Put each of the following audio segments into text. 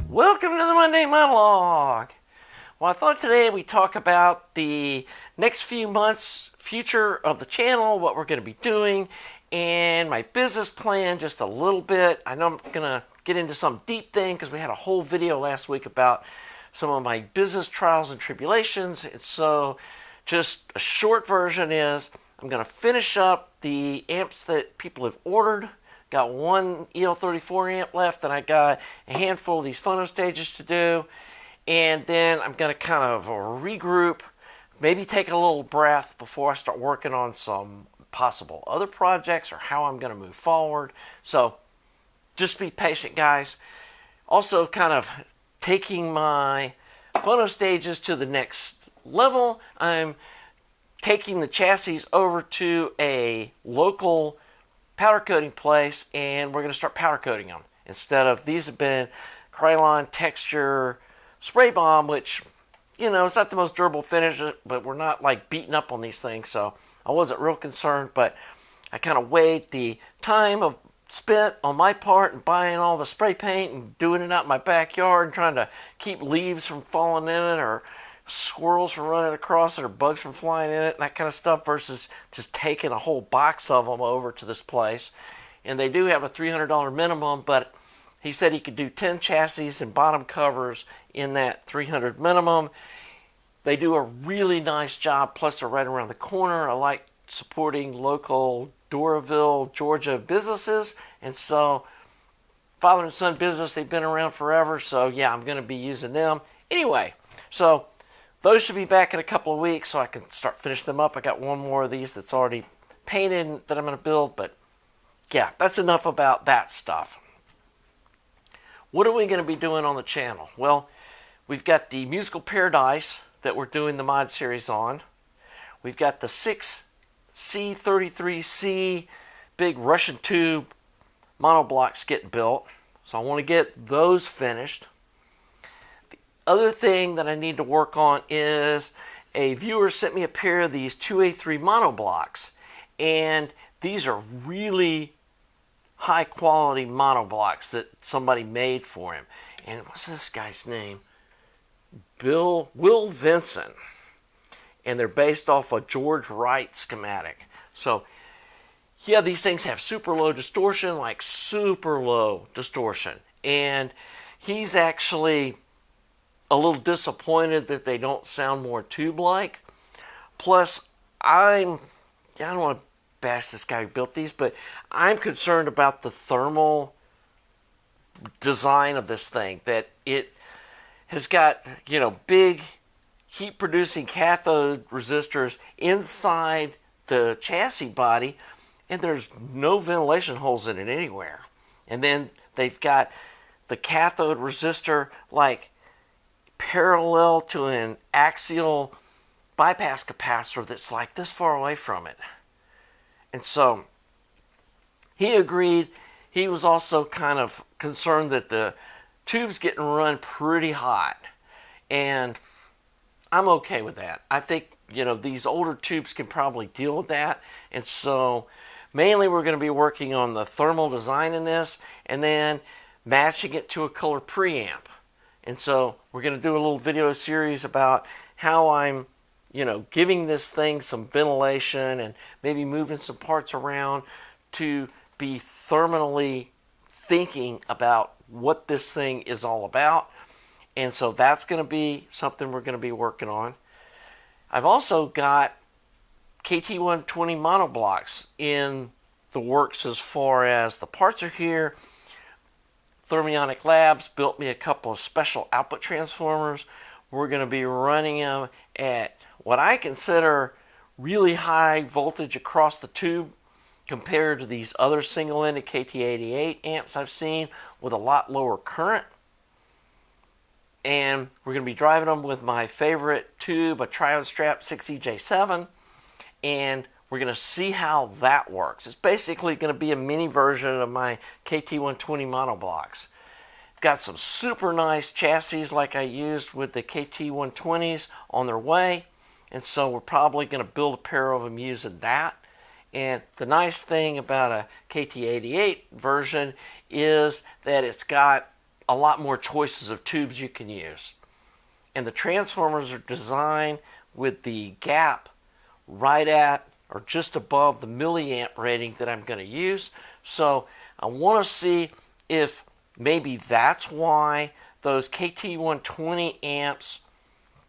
Welcome to the Monday Monologue. Well, I thought today we'd talk about the next few months' future of the channel, what we're going to be doing, and my business plan just a little bit. I know I'm going to get into some deep thing because we had a whole video last week about some of my business trials and tribulations. And so just a short version is I'm going to finish up the amps that people have ordered. Got one EL34 amp left, and I got a handful of these phono stages to do. And then I'm going to kind of regroup, maybe take a little breath before I start working on some possible other projects or how I'm going to move forward. So just be patient, guys. Also kind of taking my phono stages to the next level. I'm taking the chassis over to a local powder coating place, and we're going to start powder coating them. Instead of, these have been Krylon texture spray bomb, which, you know, it's not the most durable finish, but we're not like beating up on these things, so I wasn't real concerned. But I kind of weighed the time of spent on my part and buying all the spray paint and doing it out in my backyard and trying to keep leaves from falling in it or squirrels from running across it or bugs from flying in it and that kind of stuff, versus just taking a whole box of them over to this place. And they do have a $300 minimum, but he said he could do 10 chassis and bottom covers in that $300 minimum. They do a really nice job, plus they're right around the corner. I like supporting local Doraville, Georgia businesses, and so father and son business, they've been around forever, so yeah, I'm going to be using them. Anyway, so those should be back in a couple of weeks so I can start finishing them up. I got one more of these that's already painted that I'm going to build, but yeah, that's enough about that stuff. What are we going to be doing on the channel? Well, we've got the Musical Paradise that we're doing the mod series on. We've got the 6C33C big Russian tube monoblocks getting built, so I want to get those finished. Other thing that I need to work on is a viewer sent me a pair of these 2A3 monoblocks, and these are really high quality monoblocks that somebody made for him. And what's this guy's name? Will Vincent. And they're based off a George Wright schematic. So yeah, these things have super low distortion, like super low distortion. And he's actually a little disappointed that they don't sound more tube-like. Plus, I don't want to bash this guy who built these, but I'm concerned about the thermal design of this thing, that it has got, you know, big heat-producing cathode resistors inside the chassis body, and there's no ventilation holes in it anywhere. And then they've got the cathode resistor like parallel to an axial bypass capacitor that's like this far away from it. And so he agreed. He was also kind of concerned that the tube's getting run pretty hot, and I'm okay with that. I think, you know, these older tubes can probably deal with that. And so mainly we're going to be working on the thermal design in this and then matching it to a color preamp. And so we're going to do a little video series about how I'm, you know, giving this thing some ventilation and maybe moving some parts around to be thermally thinking about what this thing is all about. And so that's going to be something we're going to be working on. I've also got KT120 monoblocks in the works as far as the parts are here. Thermionic Labs built me a couple of special output transformers. We're going to be running them at what I consider really high voltage across the tube compared to these other single-ended KT88 amps I've seen with a lot lower current. And we're going to be driving them with my favorite tube, a Triode Strap 6EJ7, and we're going to see how that works. It's basically going to be a mini version of my KT120 monoblocks. Got some super nice chassis like I used with the KT120s on their way, and so we're probably going to build a pair of them using that. And the nice thing about a KT88 version is that it's got a lot more choices of tubes you can use. And the transformers are designed with the gap right at or just above the milliamp rating that I'm going to use. So I want to see if maybe that's why those KT120 amps,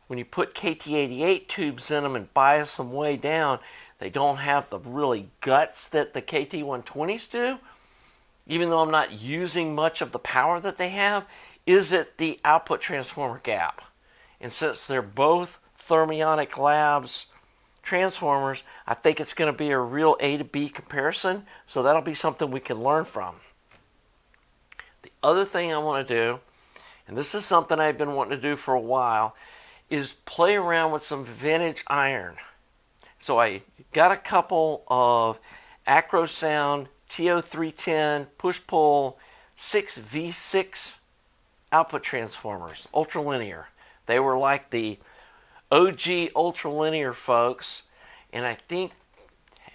when you put KT88 tubes in them and bias them way down, they don't have the really guts that the KT120s do, even though I'm not using much of the power that they have. Is it the output transformer gap? And since they're both Thermionic Labs transformers, I think it's going to be a real A to B comparison, so that'll be something we can learn from. The other thing I want to do, and this is something I've been wanting to do for a while, is play around with some vintage iron. So I got a couple of Acrosound TO310 push-pull 6V6 output transformers, ultralinear. They were like the OG ultralinear folks, and I think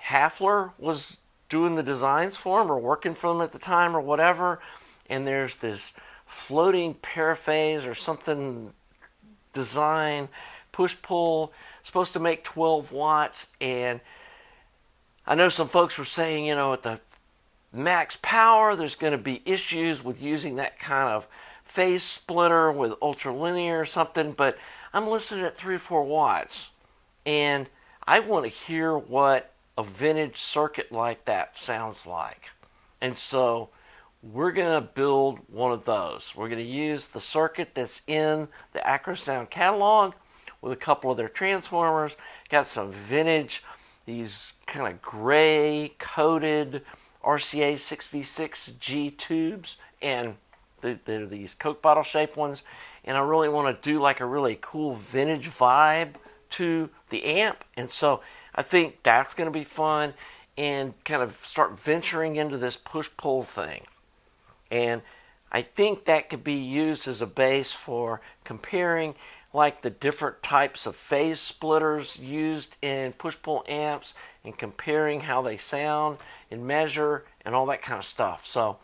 Hafler was doing the designs for them or working for them at the time or whatever. And there's this floating paraphase or something design, push-pull, supposed to make 12 watts. And I know some folks were saying, at the max power, there's going to be issues with using that kind of phase splitter with ultralinear or something, but I'm listening at 3 or 4 watts, and I want to hear what a vintage circuit like that sounds like. And so we're going to build one of those. We're going to use the circuit that's in the Acrosound catalog with a couple of their transformers. Got some vintage, these kind of gray coated RCA 6V6G tubes, and they're these Coke bottle shaped ones. And I really want to do like a really cool vintage vibe to the amp. And so I think that's going to be fun, and kind of start venturing into this push-pull thing. And I think that could be used as a base for comparing like the different types of phase splitters used in push-pull amps and comparing how they sound and measure and all that kind of stuff. So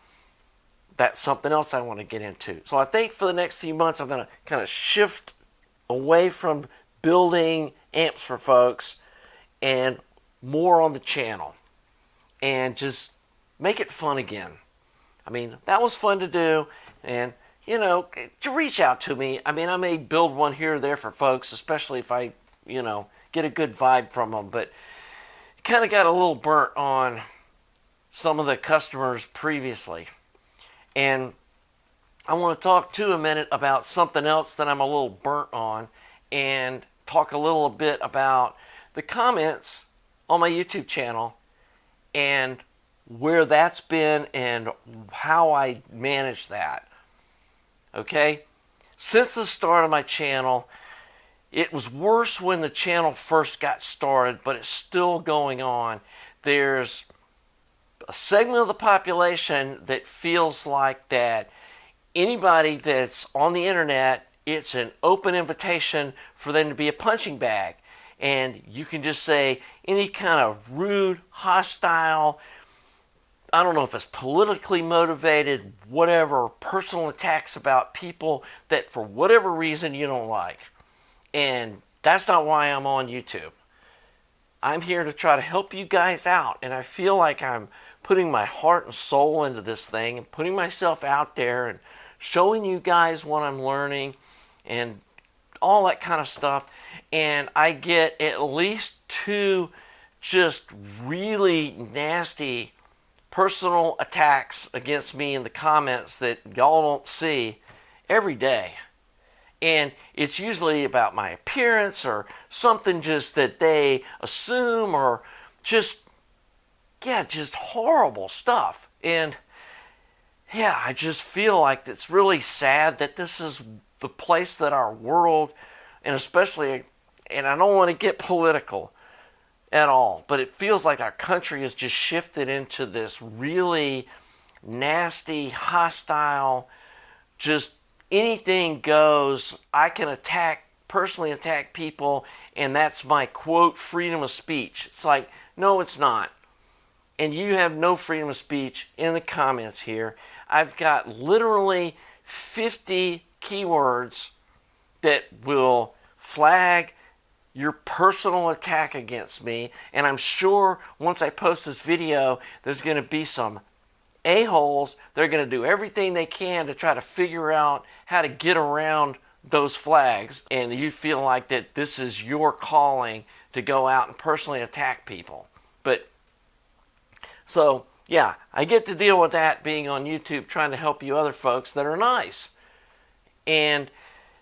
that's something else I want to get into. So I think for the next few months, I'm going to kind of shift away from building amps for folks and more on the channel and just make it fun again. I mean, that was fun to do, and to reach out to me. I mean, I may build one here or there for folks, especially if I, get a good vibe from them, but kind of got a little burnt on some of the customers previously. And I want to talk to a minute about something else that I'm a little burnt on, and talk a little bit about the comments on my YouTube channel and where that's been and how I manage that. Okay? Since the start of my channel, it was worse when the channel first got started, but it's still going on. There's a segment of the population that feels like that anybody that's on the internet, it's an open invitation for them to be a punching bag. And you can just say any kind of rude, hostile, I don't know if it's politically motivated, whatever, personal attacks about people that for whatever reason you don't like. And that's not why I'm on YouTube. I'm here to try to help you guys out. And I feel like I'm putting my heart and soul into this thing and putting myself out there and showing you guys what I'm learning and all that kind of stuff. And I get at least 2 just really nasty personal attacks against me in the comments that y'all don't see every day. And it's usually about my appearance or something just that they assume, or just horrible stuff. And yeah, I just feel like it's really sad that this is the place that our world, and especially, and I don't want to get political at all, but it feels like our country has just shifted into this really nasty, hostile, just anything goes. I can personally attack people, and that's my quote, freedom of speech. It's like, no, it's not. and you have no freedom of speech in the comments here. I've got literally 50 keywords that will flag your personal attack against me, and I'm sure once I post this video, there's going to be some a-holes. They're going to do everything they can to try to figure out how to get around those flags, and you feel like that this is your calling to go out and personally attack people. But so yeah, I get to deal with that being on YouTube, trying to help you other folks that are nice. And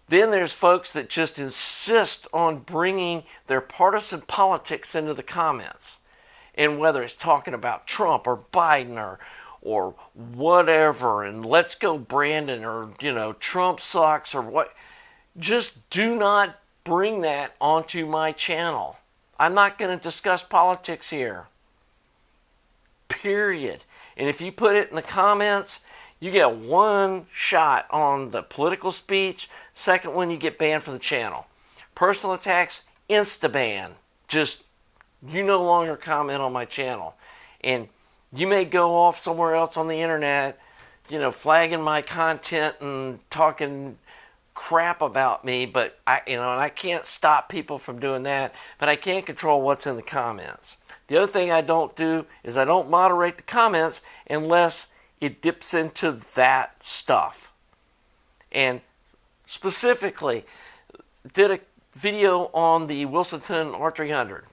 then there's folks that just insist on bringing their partisan politics into the comments. And whether it's talking about Trump or Biden or whatever, and let's go Brandon, or, you know, Trump sucks or what, just do not bring that onto my channel. I'm not going to discuss politics here. Period. And if you put it in the comments, you get one shot on the political speech. Second one, you get banned from the channel. Personal attacks, instaban. Just, you no longer comment on my channel. And you may go off somewhere else on the internet, you know, flagging my content and talking crap about me, but and I can't stop people from doing that, but I can't control what's in the comments. The other thing I don't do is I don't moderate the comments unless it dips into that stuff. And specifically, did a video on the Wilsonton R300,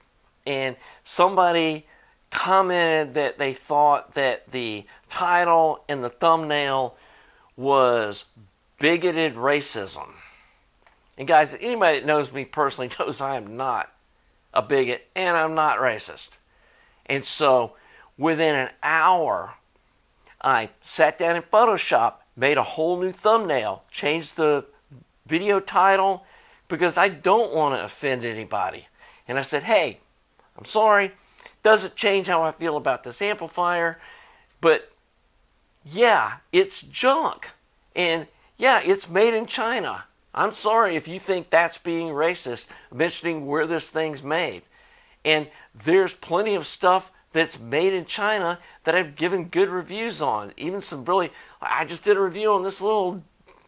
and somebody commented that they thought that the title and the thumbnail was bigoted racism. And guys, anybody that knows me personally knows I am not a bigot and I'm not racist. And so within an hour, I sat down in Photoshop, made a whole new thumbnail, changed the video title because I don't want to offend anybody. And I said, hey, I'm sorry, doesn't change how I feel about this amplifier, but yeah, it's junk. And yeah, it's made in China. I'm sorry if you think that's being racist, mentioning where this thing's made. And there's plenty of stuff that's made in China that I've given good reviews on. Even some really, I just did a review on this little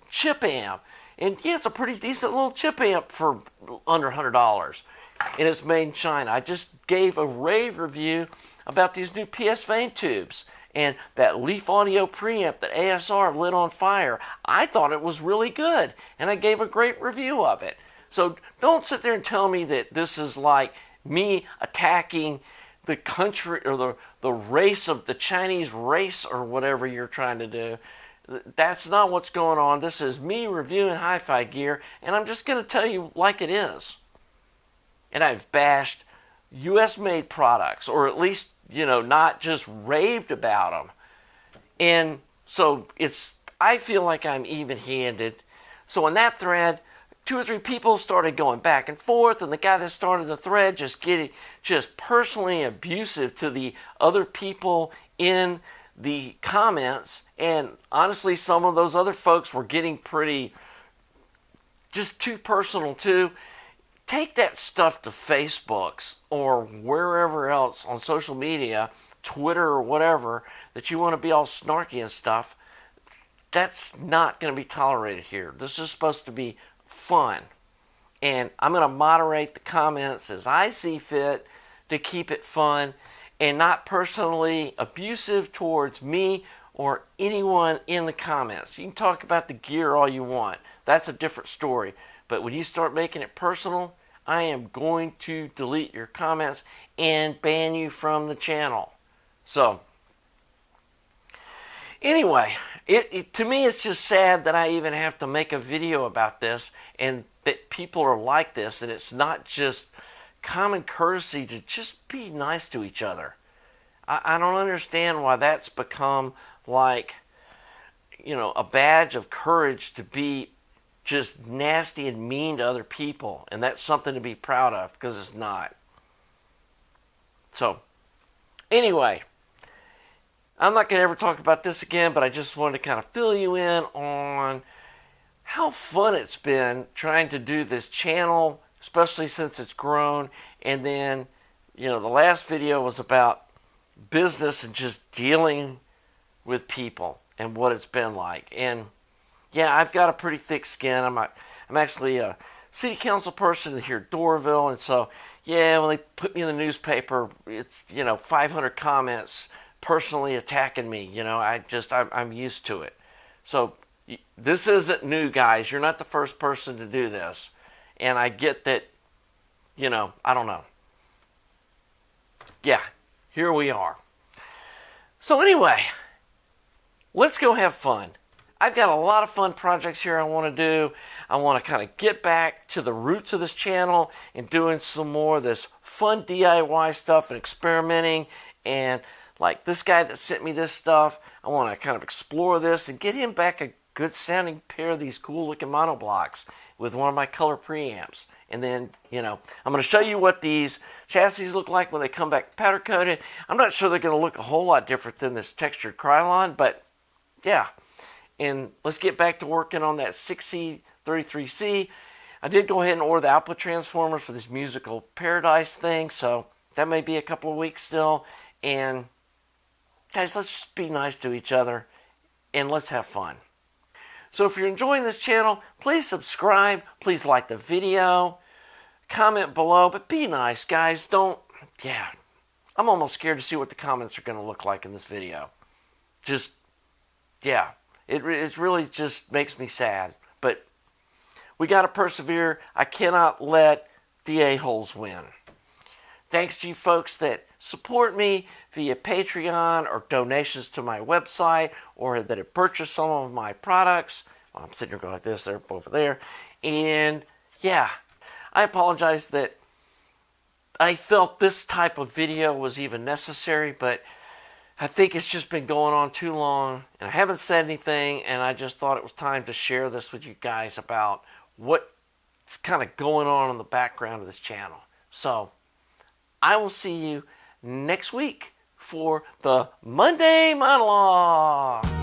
chip amp. And yeah, it's a pretty decent little chip amp for under $100. And it's made in China. I just gave a rave review about these new PS Vane tubes. And that Leaf Audio preamp that ASR lit on fire, I thought it was really good. And I gave a great review of it. So don't sit there and tell me that this is like me attacking the country or the race of the Chinese race or whatever you're trying to do. That's not what's going on. This is me reviewing hi-fi gear, and I'm just going to tell you like it is. And I've bashed U.S.-made products, or at least, you know, not just raved about them. And so I feel like I'm even-handed. So in that thread, 2 or 3 people started going back and forth, and the guy that started the thread just personally abusive to the other people in the comments. And honestly, some of those other folks were getting pretty, just too personal too. Take that stuff to Facebooks or wherever else on social media, Twitter or whatever, that you want to be all snarky and stuff. That's not going to be tolerated here. This is supposed to be fun. And I'm going to moderate the comments as I see fit to keep it fun and not personally abusive towards me or anyone in the comments. You can talk about the gear all you want. That's a different story. But when you start making it personal, I am going to delete your comments and ban you from the channel. So, anyway, to me it's just sad that I even have to make a video about this and that people are like this, and it's not just common courtesy to just be nice to each other. I don't understand why that's become like, you know, a badge of courage to be just nasty and mean to other people, and that's something to be proud of, because it's not. So, anyway, I'm not going to ever talk about this again, but I just wanted to kind of fill you in on how fun it's been trying to do this channel, especially since it's grown. And then, you know, the last video was about business and just dealing with people and what it's been like. And yeah, I've got a pretty thick skin. I'm actually a city council person here in Doraville, and so yeah, when they put me in the newspaper, it's 500 comments personally attacking me. I'm used to it. So this isn't new, guys. You're not the first person to do this, and I get that. I don't know. Yeah, here we are. So anyway, let's go have fun. I've got a lot of fun projects here I want to do. I want to kind of get back to the roots of this channel and doing some more of this fun DIY stuff and experimenting. And like this guy that sent me this stuff, I want to kind of explore this and get him back a good sounding pair of these cool looking monoblocks with one of my color preamps. And then, I'm going to show you what these chassis look like when they come back powder coated. I'm not sure they're going to look a whole lot different than this textured Krylon, but yeah. And let's get back to working on that 6C, 33C. I did go ahead and order the output transformers for this musical paradise thing, so that may be a couple of weeks still. And guys, let's just be nice to each other and let's have fun. So if you're enjoying this channel, please subscribe, please like the video, comment below, but be nice, guys. I'm almost scared to see what the comments are going to look like in this video. It really just makes me sad. But we got to persevere. I cannot let the a-holes win. Thanks to you folks that support me via Patreon or donations to my website or that have purchased some of my products. Well, I'm sitting here going like this, they're over there. And yeah, I apologize that I felt this type of video was even necessary, but I think it's just been going on too long, and I haven't said anything, and I just thought it was time to share this with you guys about what's kind of going on in the background of this channel. So, I will see you next week for the Monday Monologue.